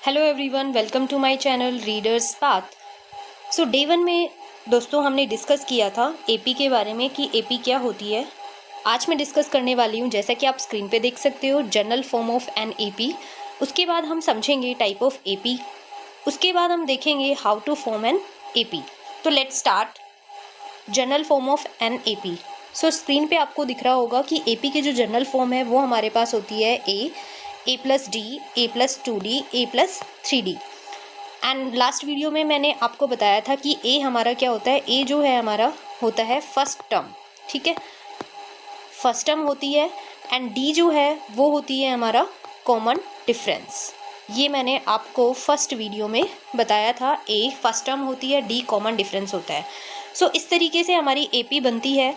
Hello everyone, welcome to my channel readers path. So day 1 में दोस्तों हमने discuss किया था एपी के बारे में कि एपी क्या होती है। आज मैं डिस्कस करने वाली हूँ, जैसा कि आप स्क्रीन पे देख सकते हो, general form of an AP. उसके बाद हम समझेंगे टाइप ऑफ एपी। उसके बाद हम देखेंगे how to form an AP. तो let's start general form of an AP. So screen पे आपको दिख रहा होगा कि एपी की जो जनरल फॉर्म है वो हमारे पास होती है a plus d, a plus 2D, a plus 3D। And last video में मैंने आपको बताया था कि ए हमारा क्या होता है। ए जो है हमारा होता है फर्स्ट टर्म, ठीक है, फर्स्ट टर्म होती है। एंड डी जो है वो होती है हमारा कॉमन डिफरेंस। ये मैंने आपको फर्स्ट वीडियो में बताया था। ए फर्स्ट टर्म होती है, डी कॉमन डिफरेंस होता है। सो इस तरीके से हमारी एपी बनती है।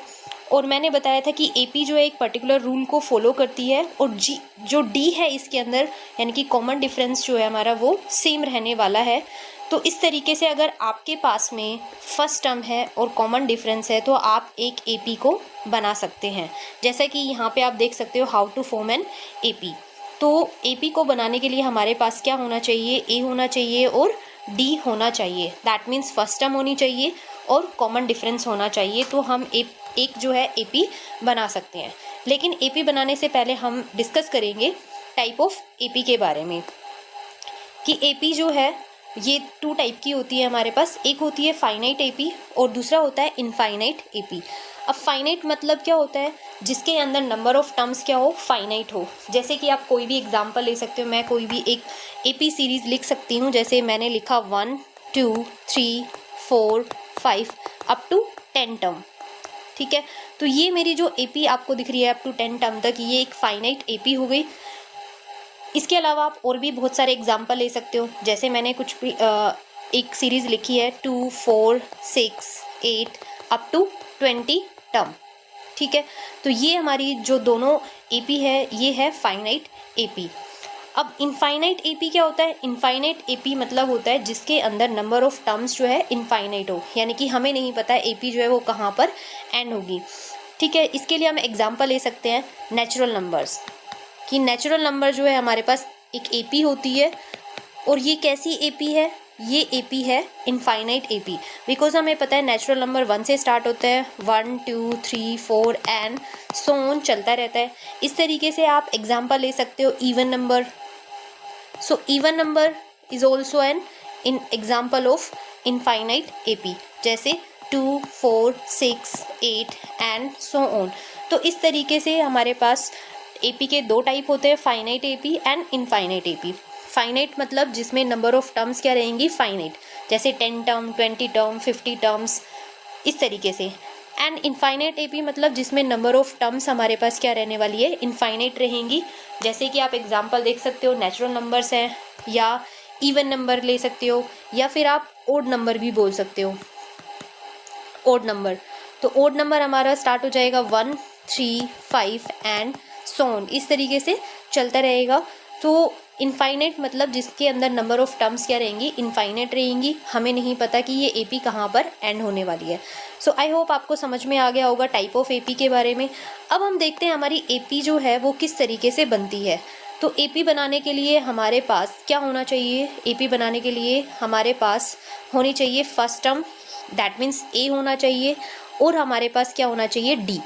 और मैंने बताया था कि एपी जो है एक पर्टिकुलर रूल को फॉलो करती है, और जी जो डी है इसके अंदर यानी कि कॉमन डिफरेंस जो है हमारा वो सेम रहने वाला है। तो इस तरीके से अगर आपके पास में फर्स्ट टर्म है और कॉमन डिफरेंस है तो आप एक एपी को बना सकते हैं। जैसा कि यहाँ पे आप देख सकते हो how to form an AP. तो एपी को बनाने के लिए हमारे पास क्या होना चाहिए, ए होना चाहिए और डी होना चाहिए। दैट मीन्स फर्स्ट टर्म होनी चाहिए और कॉमन डिफरेंस होना चाहिए, तो हम एक जो है एपी बना सकते हैं। लेकिन एपी बनाने से पहले हम डिस्कस करेंगे टाइप ऑफ एपी के बारे में कि एपी जो है ये 2 टाइप की होती है हमारे पास। एक होती है फाइनाइट एपी और दूसरा होता है इनफाइनाइट एपी। अब फाइनाइट मतलब क्या होता है, जिसके अंदर नंबर ऑफ टर्म्स क्या हो, फाइनाइट हो। जैसे कि आप कोई भी एग्जांपल ले सकते हो, मैं कोई भी एक एपी सीरीज लिख सकती हूँ। जैसे मैंने लिखा 1 2 3 4 5 अप टू 10 टर्म, ठीक है। तो ये मेरी जो एपी आपको दिख रही है अप टू 10 टर्म तक, ये एक फाइनाइट एपी हो गई। इसके अलावा आप और भी बहुत सारे एग्जांपल ले सकते हो। जैसे मैंने कुछ भी एक सीरीज लिखी है 2 4 6 8 अप टू 20 टर्म, ठीक है। तो ये हमारी जो दोनों एपी है ये है फाइनाइट एपी। अब इनफाइनाइट एपी क्या होता है? इनफाइनाइट एपी मतलब होता है जिसके अंदर नंबर ऑफ टर्म्स जो है इनफाइनाइट हो, यानी कि हमें नहीं पता एपी जो है वो कहाँ पर एंड होगी, ठीक है। इसके लिए हम एग्जांपल ले सकते हैं नेचुरल नंबर्स कि नेचुरल नंबर जो है हमारे पास एक एपी होती है। और ये कैसी एपी है? ये एपी है इनफाइनाइट एपी, बिकॉज हमें पता है नेचुरल नंबर 1 से स्टार्ट होता है, 1 2 3 4 एंड सो ऑन चलता रहता है। इस तरीके से आप एग्जांपल ले सकते हो even number. So even number is also an example of infinite AP, जैसे 2 4 6 8 and so on। तो इस तरीके से हमारे पास AP के 2 टाइप होते हैं, finite AP and infinite AP। Finite मतलब जिसमें नंबर ऑफ टर्म्स क्या रहेंगी, फाइनाइट, जैसे 10 टर्म 20 टर्म 50 टर्म्स, इस तरीके से। एंड इनफाइनाइट एपी मतलब जिसमें नंबर ऑफ टर्म्स हमारे पास क्या रहने वाली है, इनफाइनाइट रहेंगी। जैसे कि आप एग्जांपल देख सकते हो नेचुरल नंबर्स हैं, या इवन नंबर ले सकते हो, या फिर आप ओड नंबर भी बोल सकते हो, ओड नंबर। तो ओड नंबर हमारा स्टार्ट हो जाएगा 1 3 5 एंड सो ऑन, इस तरीके से चलता रहेगा। तो इनफाइनाइट मतलब जिसके अंदर नंबर ऑफ टर्म्स क्या रहेंगी, इनफाइनाइट रहेंगी। हमें नहीं पता कि ये एपी कहाँ पर एंड होने वाली है। सो आई होप आपको समझ में आ गया होगा टाइप ऑफ एपी के बारे में। अब हम देखते हैं हमारी एपी जो है वो किस तरीके से बनती है। तो एपी बनाने के लिए हमारे पास क्या होना चाहिए? एपी बनाने के लिए हमारे पास होनी चाहिए फर्स्ट टर्म, दैट मीन्स ए होना चाहिए, और हमारे पास क्या होना चाहिए, डी।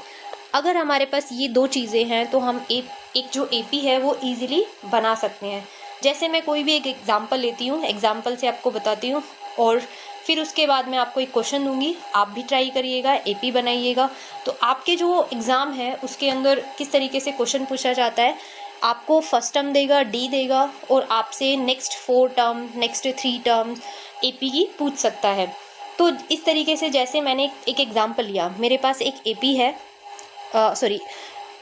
अगर हमारे पास ये 2 चीज़ें हैं तो हम एक जो एपी है वो इजीली बना सकते हैं। जैसे मैं कोई भी एक एग्जांपल लेती हूँ, एग्जांपल से आपको बताती हूँ, और फिर उसके बाद मैं आपको एक क्वेश्चन दूंगी, आप भी ट्राई करिएगा, एपी बनाइएगा। तो आपके जो एग्ज़ाम है उसके अंदर किस तरीके से क्वेश्चन पूछा जाता है, आपको फर्स्ट टर्म देगा, डी देगा, और आपसे next 4 term next 3 term AP की पूछ सकता है। तो इस तरीके से जैसे मैंने एक एग्जाम्पल लिया, मेरे पास एक एपी है,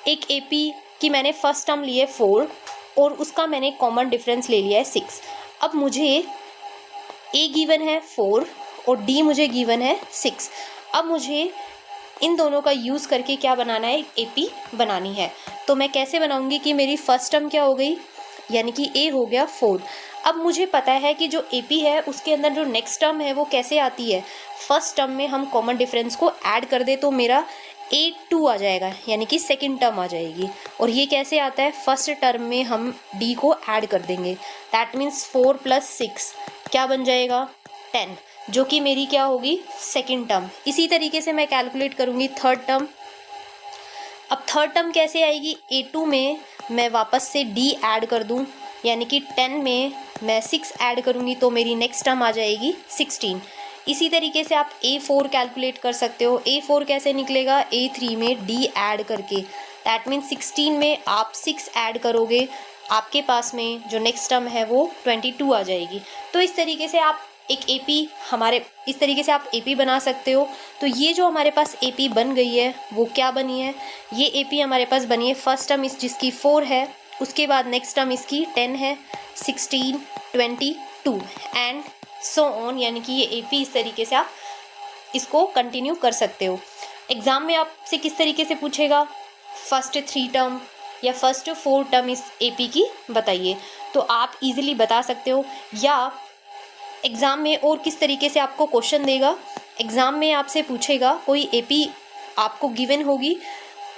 एक एपी की मैंने फर्स्ट टर्म ली है 4 और उसका मैंने कॉमन डिफरेंस ले लिया है 6। अब मुझे ए गिवन है 4 और डी मुझे गिवन है 6। अब मुझे इन दोनों का यूज़ करके क्या बनाना है, एपी बनानी है। तो मैं कैसे बनाऊंगी कि मेरी फर्स्ट टर्म क्या हो गई, यानी कि ए हो गया 4। अब मुझे पता है कि जो एपी है उसके अंदर जो नेक्स्ट टर्म है वो कैसे आती है, फर्स्ट टर्म में हम कॉमन डिफरेंस को ऐड कर दे तो मेरा A2 आ जाएगा, यानी कि सेकंड टर्म आ जाएगी। और ये कैसे आता है, फर्स्ट टर्म में हम D को ऐड कर देंगे, दैट मीन्स 4 + 6 क्या बन जाएगा 10, जो कि मेरी क्या होगी सेकंड टर्म। इसी तरीके से मैं कैलकुलेट करूँगी थर्ड टर्म। अब थर्ड टर्म कैसे आएगी, A2 में मैं वापस से D ऐड कर दूँ, यानी कि 10 में मैं 6 ऐड करूँगी तो मेरी नेक्स्ट टर्म आ जाएगी 16। इसी तरीके से आप A4 कैलकुलेट कर सकते हो। A4 कैसे निकलेगा, A3 में D ऐड करके, दैट मीन्स 16 में आप 6 ऐड करोगे, आपके पास में जो नेक्स्ट टर्म है वो 22 आ जाएगी। तो इस तरीके से आप एक इस तरीके से आप AP बना सकते हो। तो ये जो हमारे पास AP बन गई है वो क्या बनी है, ये AP हमारे पास बनी है फर्स्ट टर्म जिसकी 4 है, उसके बाद नेक्स्ट टर्म इसकी 10 है, 16, 22 एंड सो ऑन, यानी कि ये AP इस तरीके से आप इसको कंटिन्यू कर सकते हो। एग्ज़ाम में आपसे किस तरीके से पूछेगा, फर्स्ट 3 टर्म या फर्स्ट 4 टर्म इस AP की बताइए, तो आप इजीली बता सकते हो। या एग्ज़ाम में और किस तरीके से आपको क्वेश्चन देगा, एग्ज़ाम में आपसे पूछेगा कोई AP आपको गिवन होगी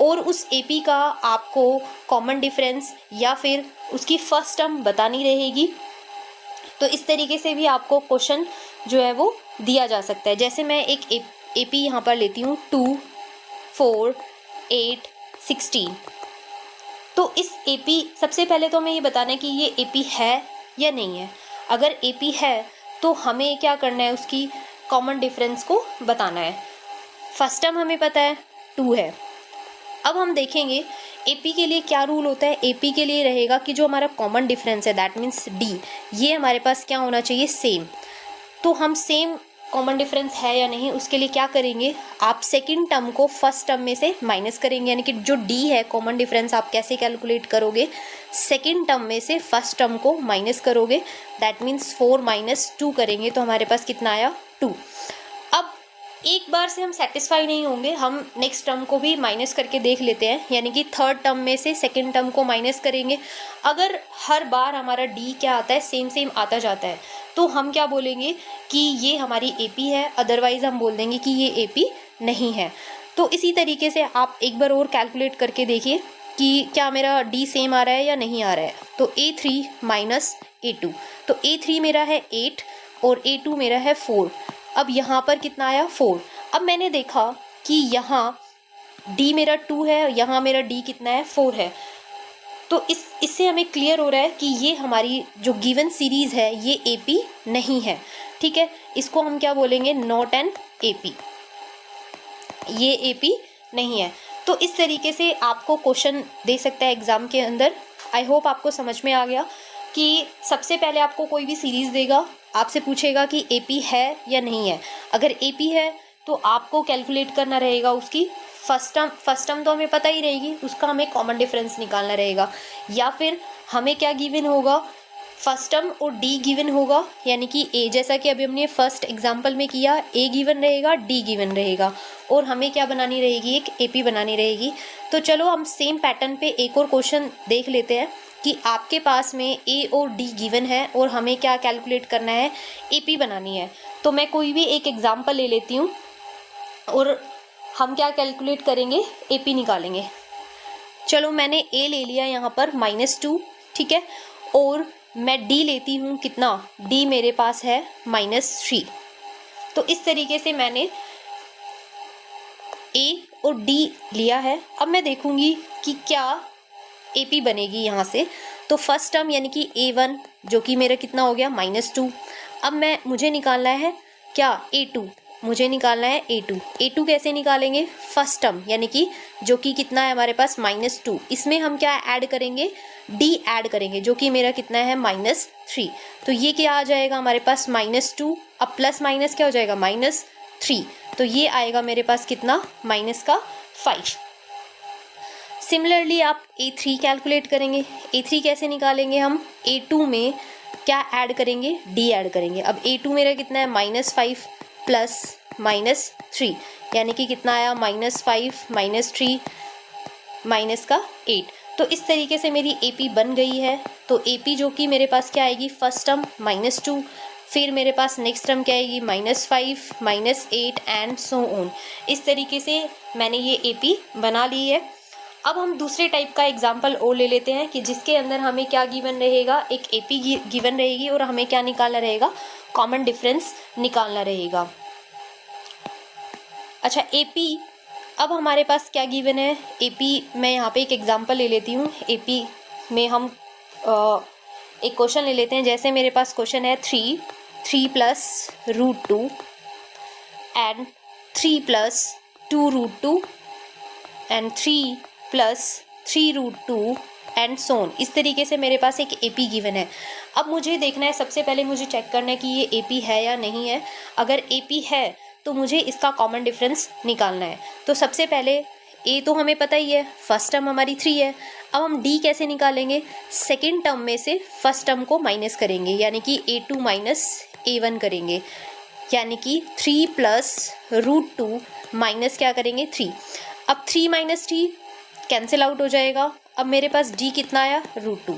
और उस AP का आपको कॉमन डिफरेंस या फिर उसकी फर्स्ट टर्म बतानी रहेगी। तो इस तरीके से भी आपको क्वेश्चन जो है वो दिया जा सकता है। जैसे मैं एक AP यहाँ पर लेती हूँ 2, 4, 8, 16। तो इस AP सबसे पहले तो हमें ये बताना है कि ये AP है या नहीं है। अगर AP है तो हमें क्या करना है, उसकी कॉमन डिफरेंस को बताना है। फर्स्ट टर्म हमें पता है 2 है। अब हम देखेंगे AP के लिए क्या रूल होता है। AP के लिए रहेगा कि जो हमारा कॉमन डिफरेंस है दैट मीन्स D, ये हमारे पास क्या होना चाहिए सेम। तो हम सेम कॉमन डिफरेंस है या नहीं उसके लिए क्या करेंगे, आप सेकंड टर्म को फर्स्ट टर्म में से माइनस करेंगे, यानी कि जो D है कॉमन डिफरेंस आप कैसे कैलकुलेट करोगे, सेकंड टर्म में से फर्स्ट टर्म को माइनस करोगे, दैट मीन्स 4 - 2 करेंगे तो हमारे पास कितना आया 2। अब एक बार से हम सेटिस्फाई नहीं होंगे, हम नेक्स्ट टर्म को भी माइनस करके देख लेते हैं, यानी कि थर्ड टर्म में से सेकंड टर्म को माइनस करेंगे। अगर हर बार हमारा D क्या आता है सेम आता जाता है तो हम क्या बोलेंगे कि ये हमारी AP है, अदरवाइज हम बोल देंगे कि ये AP नहीं है। तो इसी तरीके से आप एक बार और कैलकुलेट करके देखिए कि क्या मेरा D सेम आ रहा है या नहीं आ रहा है। तो A3 - A2, तो A3 मेरा है 8 और A2 मेरा है 4। अब यहाँ पर कितना आया 4। अब मैंने देखा कि यहाँ D मेरा 2 है, यहाँ मेरा D कितना है 4 है। तो इससे हमें क्लियर हो रहा है कि ये हमारी जो गिवन सीरीज़ है ये AP नहीं है। ठीक है, इसको हम क्या बोलेंगे, नॉट एन AP, ये AP नहीं है। तो इस तरीके से आपको क्वेश्चन दे सकता है एग्ज़ाम के अंदर। आई होप आपको समझ में आ गया कि सबसे पहले आपको कोई भी सीरीज़ देगा, आपसे पूछेगा कि AP है या नहीं है। अगर AP है तो आपको कैलकुलेट करना रहेगा उसकी फर्स्ट टर्म तो हमें पता ही रहेगी, उसका हमें कॉमन डिफरेंस निकालना रहेगा। या फिर हमें क्या गिवन होगा, फर्स्ट टर्म और D गिवन होगा, यानी कि A, जैसा कि अभी हमने फर्स्ट एग्जांपल में किया, A गिवन रहेगा, D गिवन रहेगा और हमें क्या बनानी रहेगी, एक AP बनानी रहेगी। तो चलो हम सेम पैटर्न पे एक और क्वेश्चन देख लेते हैं कि आपके पास में A और D गिवन है और हमें क्या कैलकुलेट करना है, AP बनानी है। तो मैं कोई भी एक एग्जाम्पल ले लेती हूँ और हम क्या कैलकुलेट करेंगे, AP निकालेंगे। चलो मैंने A ले लिया यहाँ पर -2, ठीक है, और मैं D लेती हूँ कितना, D मेरे पास है -3। तो इस तरीके से मैंने A और D लिया है। अब मैं देखूँगी कि क्या AP बनेगी यहाँ से। तो फर्स्ट टर्म यानी कि A1 जो कि मेरा कितना हो गया -2। अब मुझे निकालना है क्या, A2, मुझे निकालना है A2 कैसे निकालेंगे, फर्स्ट टर्म यानी कि जो कि कितना है हमारे पास -2, इसमें हम क्या ऐड करेंगे, D ऐड करेंगे जो कि मेरा कितना है -3। तो ये क्या आ जाएगा हमारे पास -2, अब प्लस माइनस क्या हो जाएगा -3, तो ये आएगा मेरे पास कितना -5। सिमिलरली आप A3 कैलकुलेट करेंगे। A3 कैसे निकालेंगे हम, A2 में क्या ऐड करेंगे, D ऐड करेंगे। अब A2 मेरा कितना है -5 प्लस -3, यानी कि कितना आया -5 -3 -8। तो इस तरीके से मेरी AP बन गई है। तो AP जो कि मेरे पास क्या आएगी, फर्स्ट टर्म -2 फिर मेरे पास नेक्स्ट टर्म क्या आएगी -5 -8 एंड सो ऑन। इस तरीके से मैंने ये एपी बना ली है। अब हम दूसरे टाइप का एग्जाम्पल और ले लेते हैं कि जिसके अंदर हमें क्या गिवन रहेगा, एक एपी गिवन रहेगी और हमें क्या निकालना रहेगा, कॉमन डिफरेंस निकालना रहेगा। अच्छा एपी, अब हमारे पास क्या गिवन है एपी, मैं यहाँ पे एक एग्जांपल ले लेती हूँ। एपी में हम एक क्वेश्चन ले लेते हैं। जैसे मेरे पास क्वेश्चन है 3 + √2 एंड 3 + 2√2 एंड 3 + 3√2 एंड सोन। इस तरीके से मेरे पास एक एपी गिवन है। अब मुझे देखना है, सबसे पहले मुझे चेक करना है कि ये एपी है या नहीं है। अगर एपी है तो मुझे इसका कॉमन डिफरेंस निकालना है। तो सबसे पहले ए तो हमें पता ही है, फर्स्ट टर्म हमारी 3 है। अब हम डी कैसे निकालेंगे, सेकेंड टर्म में से फर्स्ट टर्म को माइनस करेंगे, यानी कि A2 - A1 करेंगे, यानी कि 3 + √2 माइनस क्या करेंगे 3। अब 3 - 3 कैंसिल आउट हो जाएगा। अब मेरे पास डी कितना आया √2।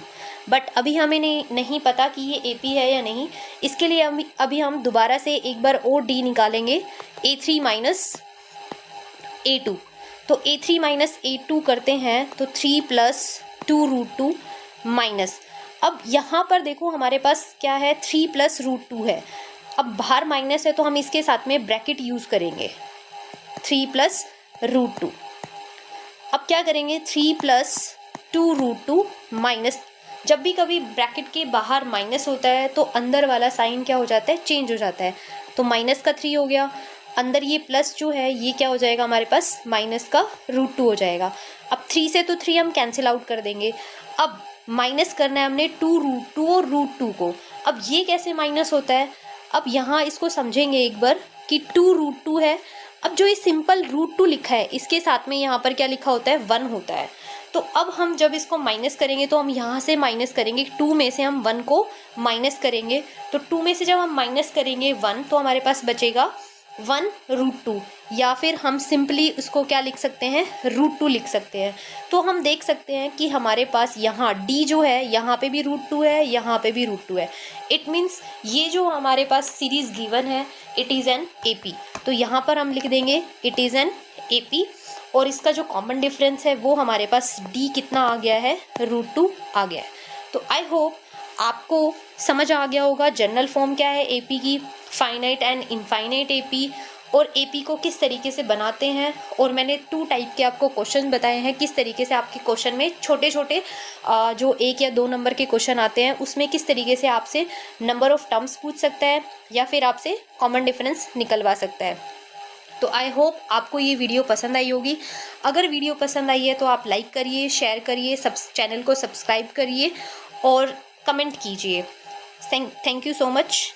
बट अभी हमें नहीं पता कि ये एपी है या नहीं। इसके लिए अभी हम दोबारा से एक बार और डी निकालेंगे, A3 - A2। तो A3 - A2 करते हैं तो 3 + 2√2 माइनस। अब यहाँ पर देखो हमारे पास क्या है, 3 + √2 है। अब बाहर माइनस है तो हम इसके साथ में ब्रैकेट यूज़ करेंगे, 3 + √2। अब क्या करेंगे, 3 + 2√2 माइनस। जब भी कभी ब्रैकेट के बाहर माइनस होता है तो अंदर वाला साइन क्या हो जाता है, चेंज हो जाता है। तो माइनस का 3 हो गया, अंदर ये प्लस जो है ये क्या हो जाएगा हमारे पास, माइनस का √2 हो जाएगा। अब 3 से तो 3 हम कैंसिल आउट कर देंगे। अब माइनस करना है हमने 2√2 और √2 को। अब ये कैसे माइनस होता है, अब यहाँ इसको समझेंगे एक बार कि 2√2 है। अब जो ये सिंपल √2 लिखा है इसके साथ में यहाँ पर क्या लिखा होता है, 1 होता है। तो अब हम जब इसको माइनस करेंगे तो हम यहाँ से माइनस करेंगे, 2 में से हम 1 को माइनस करेंगे। तो 2 में से जब हम माइनस करेंगे 1 तो हमारे पास बचेगा 1√2, या फिर हम सिंपली उसको क्या लिख सकते हैं, √2 लिख सकते हैं। तो हम देख सकते हैं कि हमारे पास यहाँ डी जो है यहाँ पे भी √2 है, यहाँ पे भी √2 है। इट मीन्स ये जो हमारे पास सीरीज गिवन है इट इज़ एन एपी। तो यहाँ पर हम लिख देंगे इट इज़ एन एपी, और इसका जो कॉमन डिफरेंस है वो हमारे पास डी कितना आ गया है, √2 आ गया है। तो आई होप आपको समझ आ गया होगा जनरल फॉर्म क्या है एपी की, फाइनाइट एंड इनफाइनाइट एपी, और एपी को किस तरीके से बनाते हैं। और मैंने 2 टाइप के आपको क्वेश्चन बताए हैं, किस तरीके से आपके क्वेश्चन में छोटे छोटे जो 1 या 2 नंबर के क्वेश्चन आते हैं उसमें किस तरीके से आपसे नंबर ऑफ टर्म्स पूछ सकता है या फिर आपसे कॉमन डिफरेंस निकलवा सकता है। तो आई होप आपको ये वीडियो पसंद आई होगी। अगर वीडियो पसंद आई है तो आप लाइक करिए, शेयर करिए, चैनल को सब्सक्राइब करिए और कमेंट कीजिए। Thank you so much.